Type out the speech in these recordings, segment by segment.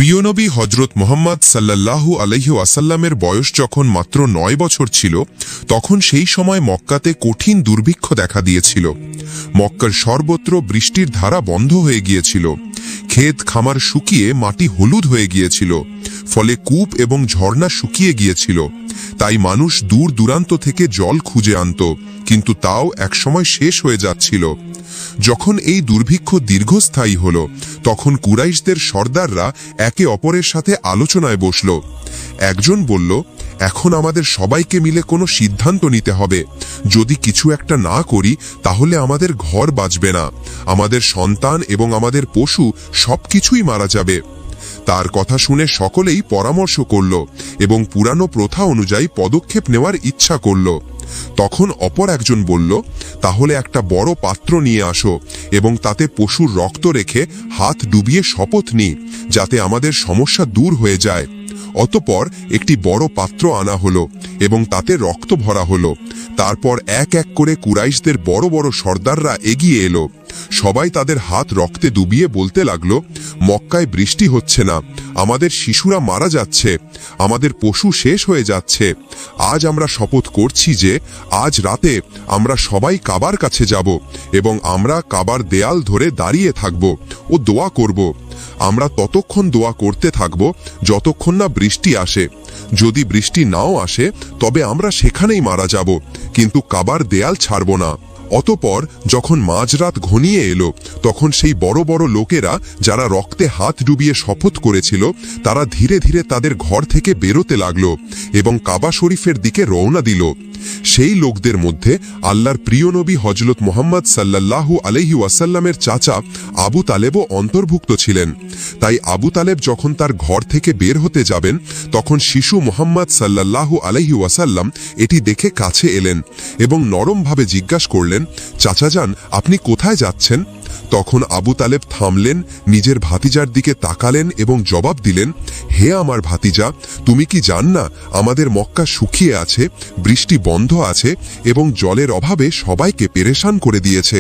প্রিয় নবী হজরত মুহাম্মদ সাল্লাল্লাহু আলাইহি ওয়াসাল্লামের বয়স যখন মাত্র 9 বছর ছিল, তখন সেই সময় মক্কাতে কঠিন দুর্ভিক্ষ দেখা দিয়েছিল। মক্কার সর্বত্র বৃষ্টির ধারা বন্ধ হয়ে গিয়েছিল। ক্ষেত খামার শুকিয়ে মাটি হলুদ হয়ে গিয়েছিল, ফলে কূপ এবং ঝর্ণা শুকিয়ে গিয়েছিল। তাই মানুষ দূর দূরান্ত থেকে জল খুঁজে আনত, কিন্তু তাও একসময় শেষ হয়ে যাচ্ছিল। যখন এই দুর্ভিক্ষ দীর্ঘস্থায়ী হল, তখন কুরাইশদের সর্দাররা একে অপরের সাথে আলোচনায় বসল। একজন বলল, এখন আমাদের সবাইকে মিলে কোনো সিদ্ধান্ত নিতে হবে। যদি কিছু একটা না করি, তাহলে আমাদের ঘর বাঁচবে না, আমাদের সন্তান এবং আমাদের পশু সবকিছুই মারা যাবে। তার কথা শুনে সকলেই পরামর্শ করল এবং পুরানো প্রথা অনুযায়ী পদক্ষেপ নেওয়ার ইচ্ছা করল। তখন অপর একজন বলল, তাহলে একটা বড় পাত্র নিয়ে আসো এবং তাতে পশুর রক্ত রেখে হাত ডুবিয়ে শপথ নিই, যাতে আমাদের সমস্যা দূর হয়ে যায়। অতঃপর একটি বড় পাত্র আনা হলো এবং তাতে রক্ত ভরা হলো। তারপর এক এক করে কুরাইশদের বড় বড় সর্দাররা এগিয়ে এলো। সবাই তাদের হাত রক্তে ডুবিয়ে বলতে লাগলো, মক্কায় বৃষ্টি হচ্ছে না, আমাদের শিশুরা মারা যাচ্ছে, আমাদের পশু শেষ হয়ে যাচ্ছে। আজ আমরা শপথ করছি যে আজ রাতে আমরা সবাই কাবার কাছে যাব এবং আমরা কাবার দেয়াল ধরে দাঁড়িয়ে থাকব ও দোয়া করব। আমরা ততক্ষণ দোয়া করতে থাকব যতক্ষণ না বৃষ্টি আসে। যদি বৃষ্টি নাও আসে, তবে আমরা সেখানেই মারা যাব, কিন্তু কাবার দেয়াল ছাড়ব না। অতঃপর যখন মাঝরাত ঘনিয়ে এলো, তখন সেই বড় বড় লোকেরা যারা রক্তে হাত ডুবিয়ে শপথ করেছিল, তারা ধীরে ধীরে তাদের ঘর থেকে বেরোতে লাগলো এবং কাবা শরীফের দিকে রওনা দিল। সেই লোকদের মধ্যে আল্লাহর প্রিয় নবী হযরত মুহাম্মদ সাল্লাল্লাহু আলাইহি ওয়াসাল্লামের চাচা আবু তালেবও অন্তর্ভুক্ত ছিলেন। তাই আবু তালেব যখন তার ঘর থেকে বের হতে যাবেন, তখন শিশু মুহাম্মদ সাল্লাল্লাহু আলাইহি ওয়াসাল্লাম এটি দেখে কাছে এলেন এবং নরমভাবে জিজ্ঞাসা করলেন, চাচাজান, আপনি কোথায় যাচ্ছেন? তখন আবু তালেব থামলেন, নিজের ভাতিজার দিকে তাকালেন এবং জবাব দিলেন, হে আমার ভাতিজা, তুমি কি জান না আমাদের মক্কা শুকিয়ে আছে, বৃষ্টি বন্ধ আছে এবং জলের অভাবে সবাইকে পেরেশান করে দিয়েছে।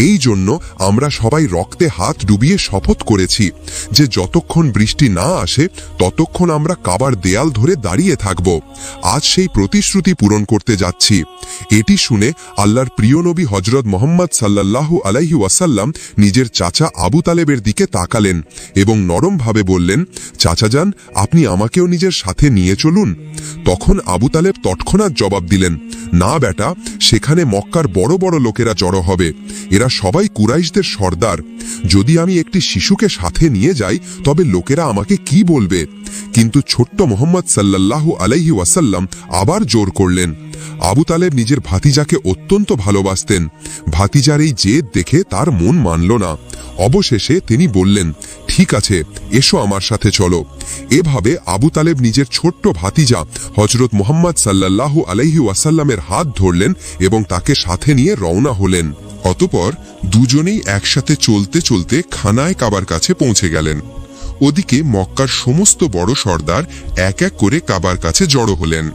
এই জন্য আমরা সবাই রক্তে হাত ডুবিয়ে শপথ করেছি যে যতক্ষণ বৃষ্টি না আসে, ততক্ষণ আমরা কাবার দেয়াল ধরে দাঁড়িয়ে থাকব। আজ সেই প্রতিশ্রুতি পূরণ করতে যাচ্ছি। এটি শুনে আল্লাহর প্রিয় নবী হযরত মুহাম্মদ সাল্লাল্লাহু আলাইহি ওয়াসাল্লাম নিজের চাচা আবু তালেবের দিকে তাকালেন এবং নরমভাবে বললেন, চাচাজান, আপনি আমাকেও নিজের সাথে নিয়ে চলুন। তখন আবু তালেব তৎক্ষণাৎ জবাব দিলেন, না বেটা, সেখানে মক্কার বড় বড় লোকেরা জড়ো হবে, এরা সবাই কুরাইশদের সর্দার। যদি আমি একটি শিশুকে সাথে নিয়ে যাই, তবে লোকেরা আমাকে কি বলবে? কিন্তু ছোট্ট মুহাম্মদ সাল্লাল্লাহু আলাইহি ওয়াসাল্লাম আবার জোর করলেন। আবু তালেব নিজের ভাতিজাকে অত্যন্ত ভালোবাসতেন। ভাতিজার এই জেদ দেখে তার মন মানল না। অবশেষে তিনি বললেন, ঠিক আছে, এসো আমার সাথে চলো। এভাবে আবু তালেব নিজের ছোট্ট ভাতিজা হযরত মুহাম্মদ সাল্লাল্লাহু আলাইহি ওয়াসাল্লামের হাত ধরলেন এবং তাকে সাথে নিয়ে রওনা হলেন। অতঃপর দুজনেই একসাথে চলতে চলতে খানায় কাবার কাছে পৌঁছে গেলেন। ওদিকে মক্কার সমস্ত বড় সর্দার এক এক করে কাবার কাছে জড়ো হলেন।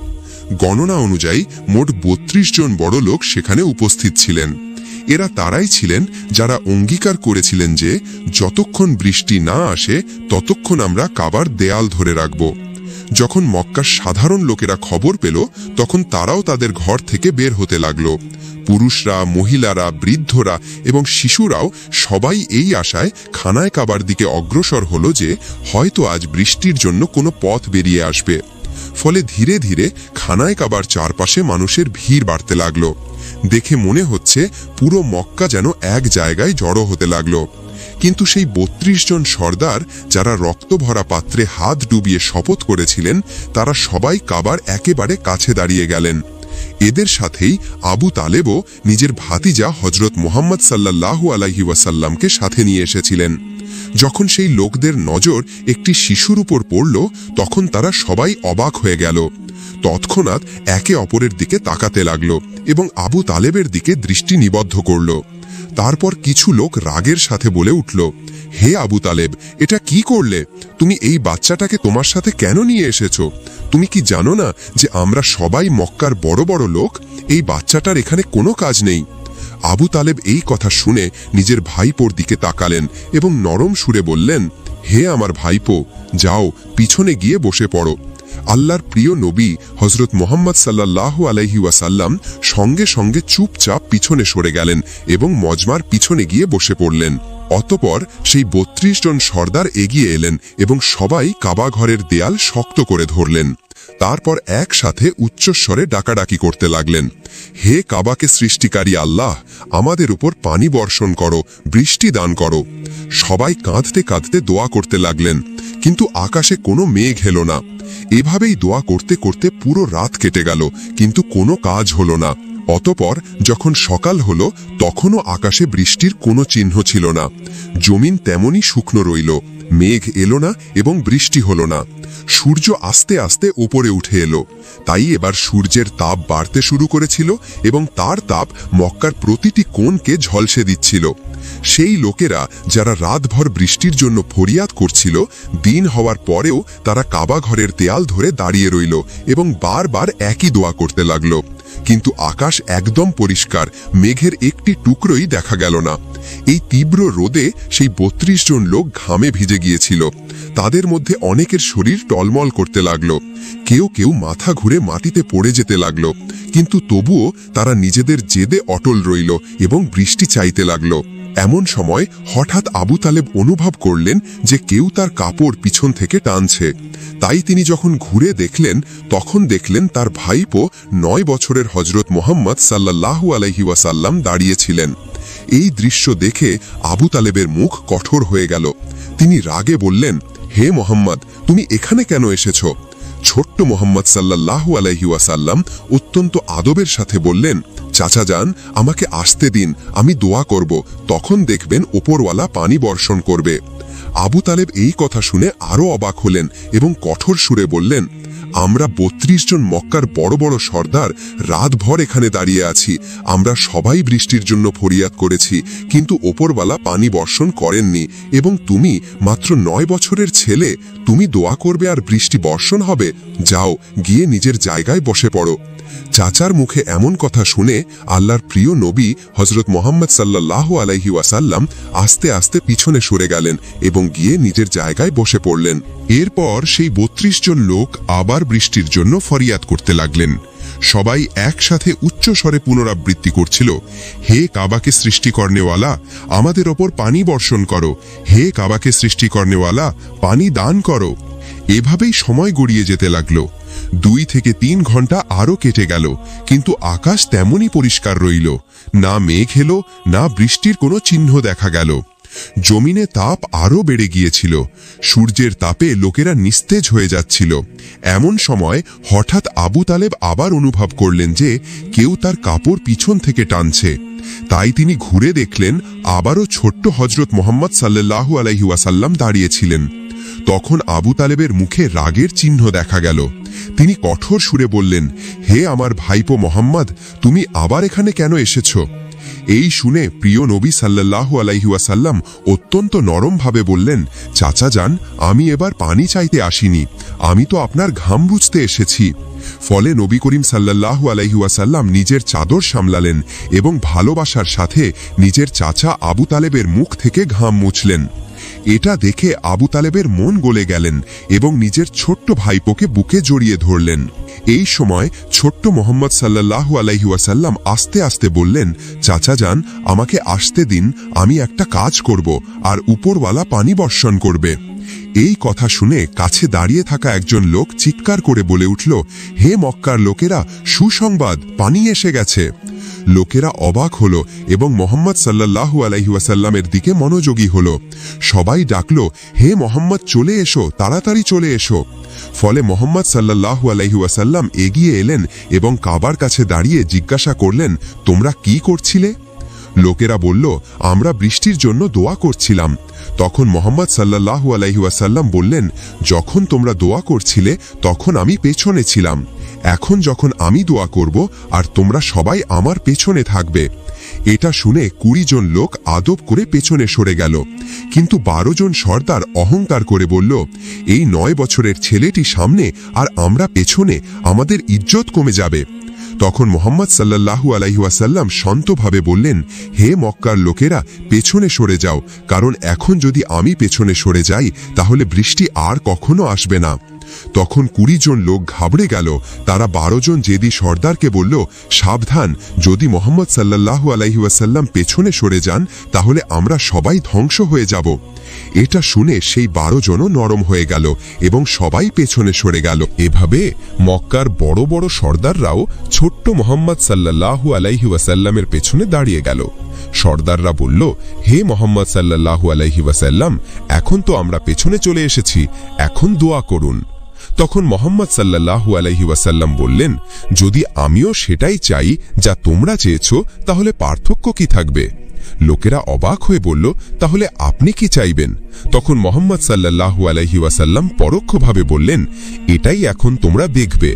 গণনা অনুযায়ী মোট 32 জন বড় লোক সেখানে উপস্থিত ছিলেন। এরা তারাই ছিলেন যারা অঙ্গীকার করেছিলেন যে যতক্ষণ বৃষ্টি না আসে, ততক্ষণ আমরা কাবার দেয়াল ধরে রাখব। যখন মক্কার সাধারণ লোকেরা খবর পেল, তখন তারাও তাদের ঘর থেকে বের হতে লাগলো। পুরুষরা, মহিলারা, বৃদ্ধরা এবং শিশুরাও সবাই এই আশায় খানায় কাবার দিকে অগ্রসর হলো যে হয়তো আজ বৃষ্টির জন্য কোনো পথ বেরিয়ে আসবে। ফলে ধীরে ধীরে খানায় কাবার চারপাশে মানুষের ভিড় বাড়তে লাগলো। দেখে মনে হচ্ছে পুরো মক্কা যেন এক জায়গায় জড়ো হতে লাগলো। কিন্তু সেই 32 জন সর্দার যারা রক্ত ভরা পাত্রে হাত ডুবিয়ে শপথ করেছিলেন, তারা সবাই কাবার একেবারে কাছে দাঁড়িয়ে গেলেন। এদের সাথেই আবু তালেবও নিজের ভাতিজা হযরত মুহাম্মদ সাল্লাল্লাহু আলাইহি ওয়াসাল্লামকে সাথে নিয়ে এসেছিলেন। যখন সেই লোকদের নজর একটি শিশুর উপর পড়ল, তখন তারা সবাই অবাক হয়ে গেল। তৎক্ষণাৎ একে অপরের দিকে তাকাতে লাগল এবং আবু তালেবের দিকে দৃষ্টি নিবদ্ধ করল। তারপর কিছু লোক রাগের সাথে বলে উঠল, হে আবু তালেব, এটা কি করলে? তুমি এই বাচ্চাটাকে তোমার সাথে কেন নিয়ে এসেছো? তুমি কি জানো না যে আমরা সবাই মক্কার বড় বড় লোক? এই বাচ্চাটার এখানে কোনো কাজ নেই। আবু তালেব এই কথা শুনে নিজের ভাইপোর দিকে তাকালেন এবং নরম সুরে বললেন, হে আমার ভাইপো, যাও পিছনে গিয়ে বসে পড়ো। আল্লাহর প্রিয় নবী হযরত মুহাম্মদ সাল্লাল্লাহু আলাইহি ওয়াসাল্লাম সঙ্গে সঙ্গে চুপচাপ পিছনে সরে গেলেন এবং মজমার পিছনে গিয়ে বসে পড়লেন। অতঃপর সেই ৩২ জন সর্দার এগিয়ে এলেন এবং সবাই কাবা ঘরের দেয়াল শক্ত করে ধরলেন। তারপর একসাথে উচ্চস্বরে ডাকাডাকি করতে লাগলেন, হে কাবাকে সৃষ্টিকারী আল্লাহ, আমাদের উপর পানি বর্ষণ করো, বৃষ্টি দান করো। সবাই কাঁদতে কাঁদতে দোয়া করতে লাগলেন, কিন্তু আকাশে কোনো মেঘ এলো না। এভাবেই দোয়া করতে করতে পুরো রাত কেটে গেল, কিন্তু কোনো কাজ হলো না। অতঃপর যখন সকাল হলো, তখনও আকাশে বৃষ্টির কোনো চিহ্ন ছিল না। জমিন তেমনই শুকনো রইল, মেঘ এলো না এবং বৃষ্টি হলো না। সূর্য আস্তে আস্তে উপরে উঠে এলো। তাই এবার সূর্যের তাপ বাড়তে শুরু করেছিল এবং তার তাপ মক্কার প্রতিটি কোণকে ঝলসে দিচ্ছিল। সেই লোকেরা যারা রাতভর বৃষ্টির জন্য ফরিয়াদ করছিল, দিন হওয়ার পরেও তারা কাবা ঘরের দেয়াল ধরে দাঁড়িয়ে রইল এবং বারবার একই দোয়া করতে লাগল। কিন্তু আকাশ একদম পরিষ্কার, মেঘের একটি টুকরোই দেখা গেল না। এই তীব্র রোদে সেই ৩২ জন লোক ঘামে ভিজে গিয়েছিল। তাদের মধ্যে অনেকের শরীর টলমল করতে লাগল, কেউ কেউ মাথা ঘুরে মাটিতে পড়ে যেতে লাগল, কিন্তু তবুও তারা নিজেদের জেদে অটল রইল এবং বৃষ্টি চাইতে লাগল। এমন সময় হঠাৎ আবু তালেব অনুভব করলেন যে কেউ তার কাপড় পিছন থেকে টানছে। তাই তিনি যখন ঘুরে দেখলেন, তখন দেখলেন তার ভাইপো ৯ বছরের হযরত মুহাম্মদ সাল্লাল্লাহু আলাইহি ওয়াসাল্লাম দাঁড়িয়েছিলেন। এই দৃশ্য দেখে আবু তালেবের মুখ কঠোর হয়ে গেল। তিনি রাগে বললেন, হে মুহাম্মদ, তুমি এখানে কেন এসেছো? ছোট্ট মুহাম্মদ সাল্লাল্লাহু আলাইহি ওয়াসাল্লাম অত্যন্ত আদবের সাথে বললেন, চাচা যান, আমাকে আসতে দিন, আমি দোয়া করব, তখন দেখবেন ওপরওয়ালা পানি বর্ষণ করবে। আবু তালেব এই কথা শুনে আরো অবাক হলেন এবং কঠোর সুরে বললেন, আমরা ৩২ জন মক্কার বড় বড় সর্দার রাতভর এখানে দাঁড়িয়ে আছি। আমরা সবাই বৃষ্টির জন্য ফরিয়াদ করেছি, কিন্তু ওপরওয়ালা পানি বর্ষণ করেননি। এবং তুমি মাত্র ৯ বছরের ছেলে, তুমি দোয়া করবে আর বৃষ্টি বর্ষণ হবে? যাও, গিয়ে নিজের জায়গায় বসে পড়ো। চাচার মুখে এমন কথা শুনে আল্লাহর প্রিয় নবী হযরত মুহাম্মদ সাল্লাল্লাহু আলাইহি ওয়াসাল্লাম আস্তে আস্তে পিছনে সরে গেলেন এবং গিয়ে নিজের জায়গায় বসে পড়লেন। এরপর সেই ৩২ জন লোক আবার বৃষ্টির জন্য ফরিয়াদ করতে লাগলেন। সবাই একসাথে উচ্চ স্বরে পুনরাবৃত্তি করছিল, হে কাবাকে সৃষ্টি করনেওয়ালা, আমাদের ওপর পানি বর্ষণ করো। হে কাবাকে সৃষ্টি করনেওয়ালা, পানি দান করো। এভাবেই সময় গড়িয়ে যেতে লাগলো। ২ থেকে ৩ ঘন্টা আরো কেটে গেল, কিন্তু আকাশ তেমনই পরিষ্কার রইল। না মেঘ এলো, না বৃষ্টির কোনো চিহ্ন দেখা গেল। জমিনে তাপ আরো বেড়ে গিয়েছিল। সূর্যের তাপে লোকেরা নিস্তেজ হয়ে যাচ্ছিল। এমন সময় হঠাৎ আবু তালেব আবার অনুভব করলেন যে কেউ তার কাপড় পিছন থেকে টানছে। তাই তিনি ঘুরে দেখলেন আবারও ছোট্ট হযরত মুহাম্মদ সাল্লাল্লাহু আলাইহি ওয়াসাল্লাম দাঁড়িয়েছিলেন। তখন আবু তালেবের মুখে রাগের চিহ্ন দেখা গেল। তিনি কঠোর সুরে বললেন, হে আমার ভাইপো মুহাম্মদ, তুমি আবার এখানে কেন এসেছো? এই শুনে প্রিয় নবী সাল্লাল্লাহু আলাইহি ওয়াসাল্লাম অত্যন্ত নরমভাবে বললেন, চাচা যান, আমি এবার পানি চাইতে আসিনি, আমি তো আপনার ঘাম বুঝতে এসেছি। ফলে নবী করিম সাল্লাল্লাহু আলাইহি ওয়াসাল্লাম নিজের চাদর সামলালেন এবং ভালোবাসার সাথে নিজের চাচা আবু তালেবের মুখ থেকে ঘাম মুছলেন। এটা দেখে আবু তালেবের মন গলে গেলেন এবং নিজের ছোট্ট ভাইপোকে বুকে জড়িয়ে ধরলেন। এই সময় ছোট্ট মুহাম্মদ সাল্লাল্লাহু আলাইহি ওয়াসাল্লাম আস্তে আস্তে বললেন, চাচা যান, আমাকে আসতে দিন, আমি একটা কাজ করব আর উপরওয়ালা পানি বর্ষণ করবে। এই কথা শুনে কাছে দাঁড়িয়ে থাকা একজন লোক চিৎকার করে বলে উঠল, হে মক্কার লোকেরা, সুসংবাদ, পানি এসে গেছে। লোকেরা অবাক হলো এবং মুহাম্মদ সাল্লাল্লাহু আলাইহি ওয়াসাল্লামের দিকে মনোযোগী হলো। সবাই ডাকল, হে মুহাম্মদ, চলে এসো, তাড়াতাড়ি চলে এসো। ফলে মুহাম্মদ সাল্লাল্লাহু আলাইহি ওয়াসাল্লাম এগিয়ে এলেন এবং কাবার কাছে দাঁড়িয়ে জিজ্ঞাসা করলেন, তোমরা কি করছিলে? লোকেরা বলল, আমরা বৃষ্টির জন্য দোয়া করছিলাম। তখন মুহাম্মদ সাল্লাল্লাহু আলাইহি ওয়াসাল্লাম বললেন, যখন তোমরা দোয়া করছিলে তখন আমি পেছনে ছিলাম। এখন যখন আমি দোয়া করব আর তোমরা সবাই আমার পেছনে থাকবে। এটা শুনে ২০ জন লোক আদব করে পেছনে সরে গেল, কিন্তু ১২ জন সর্দার অহংকার করে বলল, এই ৯ বছরের ছেলেটি সামনে আর আমরা পেছনে, আমাদের ইজ্জত কমে যাবে। তখন মুহাম্মদ সাল্লাল্লাহু আলাইহি ওয়াসাল্লাম শান্তভাবে বললেন, হে মক্কার লোকেরা, পেছনে সরে যাও, কারণ এখন যদি আমি পেছনে সরে যাই তাহলে বৃষ্টি আর কখনো আসবে না। তখন 20 জন লোক ঘাবড়ে গেল। তারা 12 জন জেদি সর্দারকে বলল, সাবধান, যদি মুহাম্মদ সাল্লাল্লাহু আলাইহি ওয়াসাল্লাম পেছনে সরে যান তাহলে আমরা সবাই ধ্বংস হয়ে যাব। এটা শুনে সেই 12 জনও নরম হয়ে গেল এবং সবাই পেছনে সরে গেল। এভাবে মক্কার বড় বড় সর্দাররাও ছোট্ট মুহাম্মদ সাল্লাল্লাহু আলাইহি ওয়াসাল্লামের পেছনে দাঁড়িয়ে গেল। সর্দাররা বলল, হে মুহাম্মদ সাল্লাল্লাহু আলাইহি ওয়াসাল্লাম, এখন তো আমরা পেছনে চলে এসেছি, এখন দোয়া করুন। তখন মুহাম্মদ সাল্লাল্লাহু আলাইহি ওয়াসাল্লাম বললেন, যদি আমিও সেটাই চাই যা তোমরা চেয়েছো তাহলে পার্থক্য কি থাকবে? লোকেরা অবাক হয়ে বলল, তাহলে আপনি কি চাইবেন? তখন মুহাম্মদ সাল্লাল্লাহু আলাইহি ওয়াসাল্লাম পরোক্ষভাবে বললেন, এটাই এখন তোমরা দেখবে।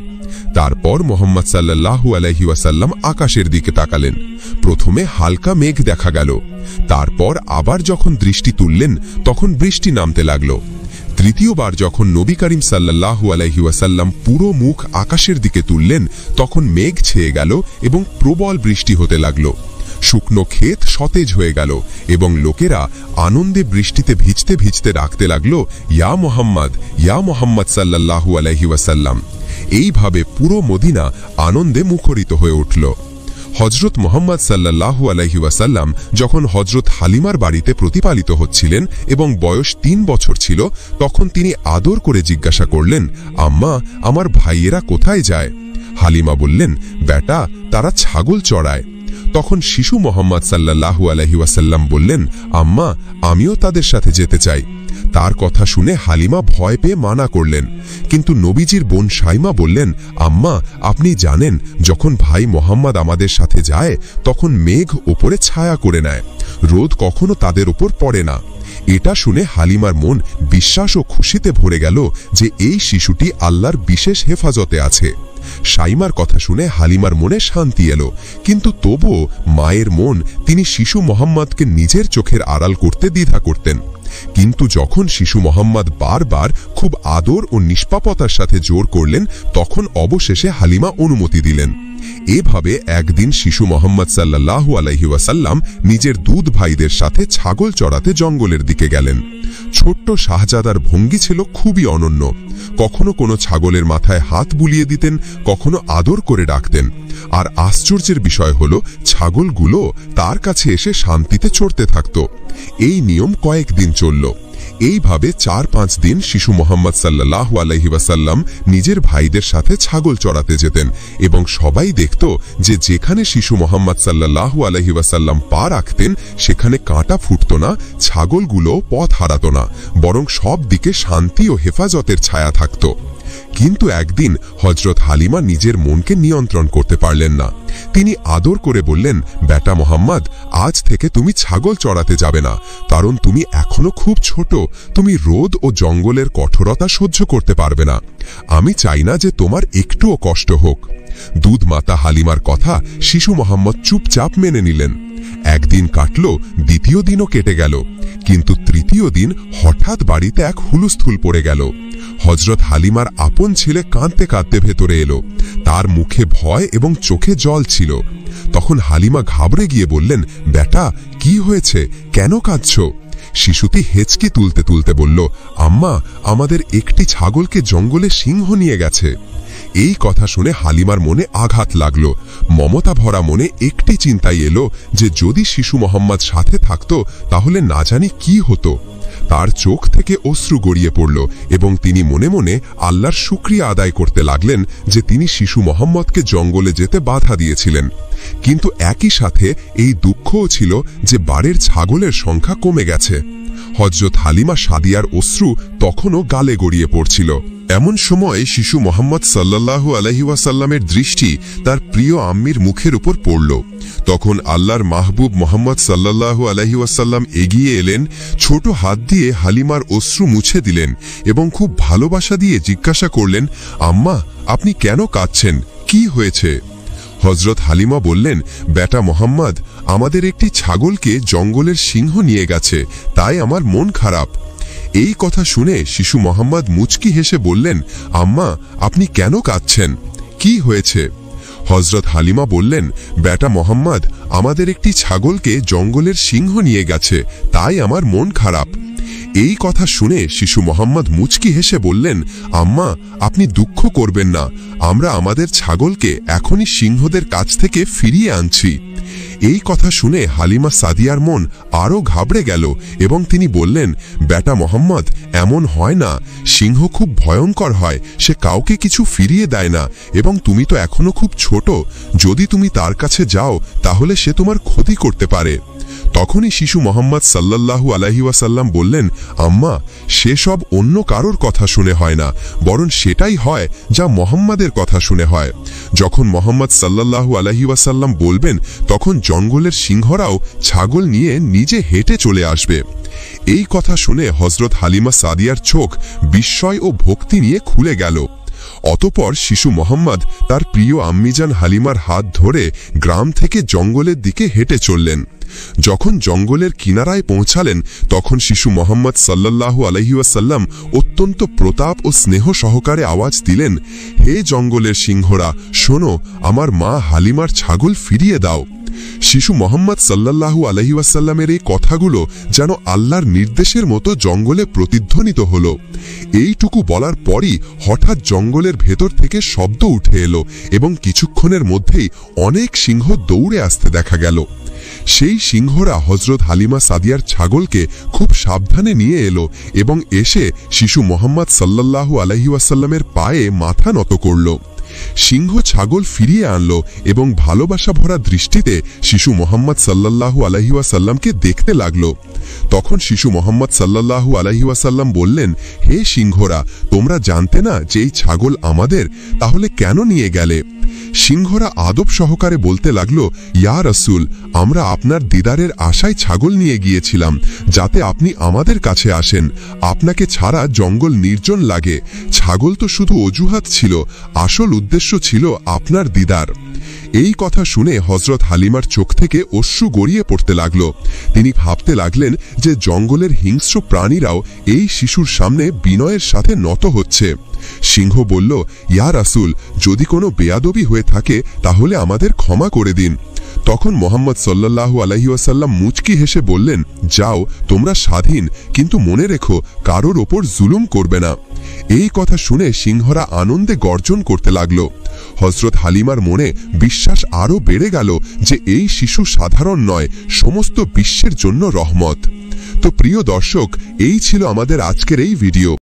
তারপর মুহাম্মদ সাল্লাল্লাহু আলাইহি ওয়াসাল্লাম আকাশের দিকে তাকালেন। প্রথমে হালকা মেঘ দেখা গেল, তারপর আবার যখন দৃষ্টি তুললেন তখন বৃষ্টি নামতে লাগলো। তৃতীয়বার যখন নবী করিম সাল্লাল্লাহু আলাইহি ওয়াসাল্লাম পুরো মুখ আকাশের দিকে তুললেন তখন মেঘ ছেয়ে গেল এবং প্রবল বৃষ্টি হতে লাগলো। শুকনো ক্ষেত সতেজ হয়ে গেল এবং লোকেরা আনন্দে বৃষ্টিতে ভিজতে ভিজতে ডাকতে লাগলো, ইয়া মুহাম্মদ সাল্লাল্লাহু আলাইহি ওয়াসাল্লাম। এইভাবে পুরো মদিনা আনন্দে মুখরিত হয়ে উঠল। হযরত মুহাম্মদ সাল্লাল্লাহু আলাইহি ওয়াসাল্লাম যখন হযরত হালিমার বাড়িতে প্রতিপালিত হচ্ছিলেন এবং বয়স 3 বছর ছিল, তখন তিনি আদর করে জিজ্ঞাসা করলেন, আম্মা, আমার ভাইয়েরা কোথায় যায়? হালিমা বললেন, বেটা, তারা ছাগল চড়ায়। তখন শিশু মুহাম্মদ সাল্লাল্লাহু আলাইহি ওয়াসাল্লাম বললেন, আম্মা, আমিও তাদের সাথে যেতে চাই। তার কথা শুনে হালিমা ভয় পেয়ে মানা করলেন, কিন্তু নবীজির বোন শাইমা বললেন, আম্মা, আপনি জানেন যখন ভাই মোহাম্মদ আমাদের সাথে যায় তখন মেঘ ওপরে ছায়া করে নেয়, রোদ কখনো তাদের ওপর পড়ে না। এটা শুনে হালিমার মন বিশ্বাস ও খুশিতে ভরে গেল যে এই শিশুটি আল্লাহর বিশেষ হেফাজতে আছে। শাইমার কথা শুনে হালিমার মনে শান্তি এলো, কিন্তু তবুও মায়ের মন তিনি শিশু মোহাম্মদকে নিজের চোখের আড়াল করতে দ্বিধা করতেন। কিন্তু যখন শিশু মোহাম্মদ বারবার খুব আদর ও নিষ্পাপতার সাথে জোর করলেন তখন অবশেষে হালিমা অনুমতি দিলেন। এভাবে একদিন শিশু মোহাম্মদ সাল্লাল্লাহু আলাইহি ওয়াসাল্লাম নিজের দুধ ভাইদের সাথে ছাগল চড়াতে জঙ্গলের দিকে গেলেন। ছোট্ট শাহজাদার ভঙ্গি ছিল খুবই অনন্য। কখনো কোনো ছাগলের মাথায় হাত বুলিয়ে দিতেন, কখনো আদর করে ডাকতেন। আর আশ্চর্যের বিষয় হল, ছাগলগুলো তার কাছে এসে শান্তিতে চড়তে থাকত। এই নিয়ম কয়েকদিন চলল। এইভাবে 4-5 দিন শিশু মোহাম্মদ সাল্লাল্লাহু আলাইহি ওয়াসাল্লাম নিজের ভাইদের সাথে ছাগল চড়াতে যেতেন এবং সবাই দেখত যে যেখানে শিশু মোহাম্মদ সাল্লাল্লাহু আলাইহি ওয়াসাল্লাম পা রাখতেন সেখানে কাঁটা ফুটত না, ছাগলগুলো পথ হারাত না, বরং সব দিকে শান্তি ও হেফাজতের ছায়া থাকত। কিন্তু একদিন হযরত হালিমা নিজের মনকে নিয়ন্ত্রণ করতে পারলেন না। তিনি আদর করে বললেন, বেটা মোহাম্মদ, আজ থেকে তুমি ছাগল চড়াতে যাবে না, কারণ তুমি এখনো খুব ছোট, তুমি রোদ ও জঙ্গলের কঠোরতা সহ্য করতে পারবে না। আমি চাই না যে তোমার একটুও কষ্ট হোক। দুধ মাতা হালিমার কথা শিশু মোহাম্মদ চুপচাপ মেনে নিলেন। একদিন কাটল, দ্বিতীয় দিনও কেটে গেল, কিন্তু তৃতীয় দিন হঠাৎ বাড়িতে এক হুলস্থুল পড়ে গেল। হযরত হালিমার আপন ছেলে কাঁদতে কাঁদতে ভেতরে এলো। তার মুখে ভয় এবং চোখে জল ছিল। তখন হালিমা ঘাবড়ে গিয়ে বললেন, বেটা, কি হয়েছে, কেন কাঁদছ? শিশুটি হেঁচকি তুলতে তুলতে বলল, আম্মা, আমাদের একটি ছাগলকে জঙ্গলে সিংহ নিয়ে গেছে। এই কথা শুনে হালিমার মনে আঘাত লাগল। মমতা ভরা মনে একটি চিন্তাই এলো যে যদি শিশু মোহাম্মদ সাথে থাকত তাহলে না জানি কি হতো। তার চোখ থেকে অশ্রু গড়িয়ে পড়ল এবং তিনি মনে মনে আল্লাহর শুকরিয়া আদায় করতে লাগলেন যে তিনি শিশু মোহাম্মদকে জঙ্গলে যেতে বাধা দিয়েছিলেন। কিন্তু একই সাথে এই দুঃখও ছিল যে বাড়ির ছাগলের সংখ্যা কমে গেছে। হযরত হালিমা সাদিয়ার অশ্রু তখনও গালে গড়িয়ে পড়ছিল। এমন সময় শিশু মোহাম্মদ সাল্লাল্লাহু আলাইহি ওয়াসাল্লামের দৃষ্টি তার প্রিয় আম্মির মুখের উপর পড়ল। তখন আল্লাহর মাহবুব মোহাম্মদ সাল্লাল্লাহু আলাইহি ওয়াসাল্লাম এগিয়ে এলেন, ছোট হাত দিয়ে হালিমার অশ্রু মুছে দিলেন এবং খুব ভালোবাসা দিয়ে জিজ্ঞাসা করলেন, আম্মা, আপনি কেন কাঁদছেন, কি হয়েছে? হযরত হালিমা বললেন, বেটা মোহাম্মদ, আমাদের একটি ছাগলকে জঙ্গলের সিংহ নিয়ে গেছে, তাই আমার মন খারাপ। এই কথা শুনে শিশু মোহাম্মদ মুচকি হেসে বললেন, আম্মা, আপনি কেন কাঁদছেন, কি হয়েছে? হযরত হালিমা বললেন, বেটা মোহাম্মদ, আমাদের একটি ছাগলকে জঙ্গলের সিংহ নিয়ে গেছে, তাই আমার মন খারাপ। এই কথা শুনে শিশু মোহাম্মদ মুচকি হেসে বললেন, আম্মা, আপনি দুঃখ করবেন না, আমরা আমাদের ছাগলকে এখনই সিংহদের কাছ থেকে ফিরিয়ে আনছি। এই কথা শুনে হালিমা সাদিয়ার মন আরও ঘাবড়ে গেল এবং তিনি বললেন, বেটা মোহাম্মদ, এমন হয় না, সিংহ খুব ভয়ঙ্কর হয়, সে কাউকে কিছু ফিরিয়ে দেয় না এবং তুমি তো এখনো খুব ছোট, যদি তুমি তার কাছে যাও তাহলে সে তোমার ক্ষতি করতে পারে। তখনই শিশু মোহাম্মদ সাল্লাল্লাহু আলাইহি ওয়াসাল্লাম বললেন, আম্মা, সেসব অন্য কারোর কথা শুনে হয় না, বরং সেটাই হয় যা মোহাম্মদের কথা শুনে হয়। যখন মোহাম্মদ সাল্লাল্লাহু আলাইহি ওয়াসাল্লাম বলবেন, তখন জঙ্গলের সিংহরাও ছাগল নিয়ে নিজে হেঁটে চলে আসবে। এই কথা শুনে হযরত হালিমা সাদিয়ার চোখ বিস্ময় ও ভক্তি নিয়ে খুলে গেল। অতঃপর শিশু মোহাম্মদ তার প্রিয় আম্মিজান হালিমার হাত ধরে গ্রাম থেকে জঙ্গলের দিকে হেঁটে চললেন। যখন জঙ্গলের কিনারায় পৌঁছালেন, তখন শিশু মোহাম্মদ সাল্লাল্লাহু আলাইহি ওয়াসাল্লাম অত্যন্ত প্রতাপ ও স্নেহ সহকারে আওয়াজ দিলেন, হে জঙ্গলের সিংহরা, শোনো, আমার মা হালিমার ছাগল ফিরিয়ে দাও। শিশু মোহাম্মদ সাল্লাল্লাহু আলাইহি ওয়াসাল্লামের এই কথাগুলো যেন আল্লাহর নির্দেশের মতো জঙ্গলে প্রতিধ্বনিত হল। এইটুকু বলার পরই হঠাৎ জঙ্গলের ভেতর থেকে শব্দ উঠে এলো এবং কিছুক্ষণের মধ্যেই অনেক সিংহ দৌড়ে আসতে দেখা গেল। সেই সিংহরা হযরত হালিমা সাদিয়ার ছাগলকে খুব সাবধানে নিয়ে এলো এবং এসে শিশু মোহাম্মদ সাল্লাল্লাহু আলাইহি ওয়াসাল্লামের পায়ে মাথা নত করল। সিংহ ছাগল ফিরিয়ে আনলো এবং ভালোবাসা ভরা দৃষ্টিতে শিশু মোহাম্মদ সাল্লাল্লাহু আলাইহি ওয়াসাল্লামকে দেখতে লাগলো। তখন শিশু মোহাম্মদ সাল্লাল্লাহু আলাইহি ওয়াসাল্লাম বললেন, হে সিংহরা, তোমরা জানতে না যে এই ছাগল আমাদের, তাহলে কেন নিয়ে গেলে? সিংহরা আদব সহকারে বলতে লাগলো, ইয়া রাসূল, আমরা আপনার দিদারের আশায় ছাগল নিয়ে গিয়েছিলাম, যাতে আপনি আমাদের কাছে আসেন। আপনাকে ছাড়া জঙ্গল নির্জন লাগে। ছাগল তো শুধু অজুহাত ছিল, আসল উদ্দেশ্য ছিল আপনার দিদার। এই কথা শুনে হযরত হালিমার চোখ থেকে অশ্রু গড়িয়ে পড়তে লাগল। তিনি ভাবতে লাগলেন যে জঙ্গলের হিংস্র প্রাণীরাও এই শিশুর সামনে বিনয়ের সাথে নত হচ্ছে। সিংহ বলল, ইয়া রাসূল, যদি কোনো বেয়াদবি হয়ে থাকে তাহলে আমাদের ক্ষমা করে দিন। তখন মোহাম্মদ সাল্লাল্লাহু আলাইহি ওয়াসাল্লাম মুচকি হেসে বললেন, যাও, তোমরা স্বাধীন, কিন্তু মনে রেখো, কারোর ওপর জুলুম করবে না। এই কথা শুনে সিংহরা আনন্দে গর্জন করতে লাগল। হযরত হালিমার মনে বিশ্বাস আরও বেড়ে গেল যে এই শিশু সাধারণ নয়, সমস্ত বিশ্বের জন্য রহমত। তো প্রিয় দর্শক, এই ছিল আমাদের আজকের এই ভিডিও।